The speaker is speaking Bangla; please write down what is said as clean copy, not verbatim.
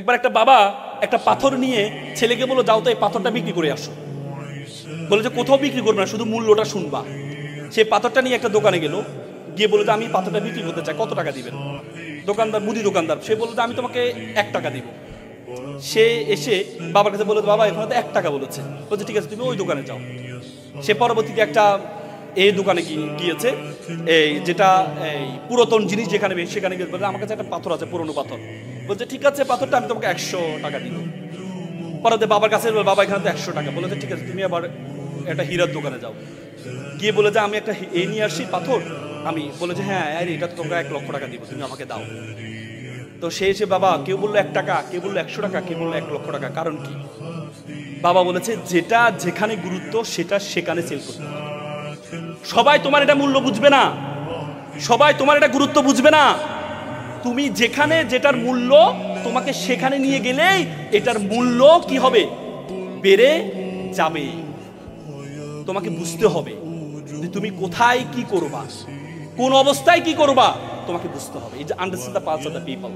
একবার একটা বাবা একটা পাথর নিয়ে ছেলেকে বললো, যাও তো এই পাথরটা বিক্রি করে আসো। বলে যে কোথাও বিক্রি করবে না, শুধু মূল্যটা শুনবা। সে পাথরটা নিয়ে একটা দোকানে গেল, গিয়ে বললো যে আমি পাথরটা বিক্রি করতে চাই, কত টাকা দিবেন? দোকানদার, মুদি দোকানদার, সে বললো যে আমি তোমাকে 1 টাকা দিব। সে এসে বাবার কাছে বললো, বাবা এখানে তো 1 টাকা বলেছে। বলছে ঠিক আছে, তুমি ওই দোকানে যাও। সে পরবর্তীতে একটা এই দোকানে গিয়েছে, এই যেটা এই পুরাতন জিনিস যেখানে, সেখানে গিয়ে বলছে আমার কাছে একটা পাথর আছে, পুরনো পাথর। বলছে ঠিক আছে, পাথরটা আমি তোমাকে 100 টাকা দিব। পরে বাবার কাছে, বাবা এখানে তো 100 টাকা। বলেছে ঠিক আছে, তুমি আবার একটা হীরার দোকানে যাও। গিয়ে বলে যে আমি একটা এই নিয়ে আসছি পাথর। আমি বলেছে হ্যাঁ এটা তোমরা 1 লক্ষ টাকা দিব, তুমি আমাকে দাও। তো সে এসে, বাবা কেউ বললো 1 টাকা, কেউ বললো 100 টাকা, কেউ বললো 1 লক্ষ টাকা, কারণ কি? বাবা বলেছে যেটা যেখানে গুরুত্ব সেটা সেখানে সেল করতে হবে। সবাই তোমার এটা মূল্য বুঝবে না, সবাই তোমার এটা গুরুত্ব বুঝবে না। তুমি যেখানে যেটার মূল্য, তোমাকে সেখানে নিয়ে গেলেই এটার মূল্য কি হবে? বেড়ে যাবে। তোমাকে বুঝতে হবে যে তুমি কোথায় কি করবা, কোন অবস্থায় কি করবা, তোমাকে বুঝতে হবে। এই যে understand the pulse of the people.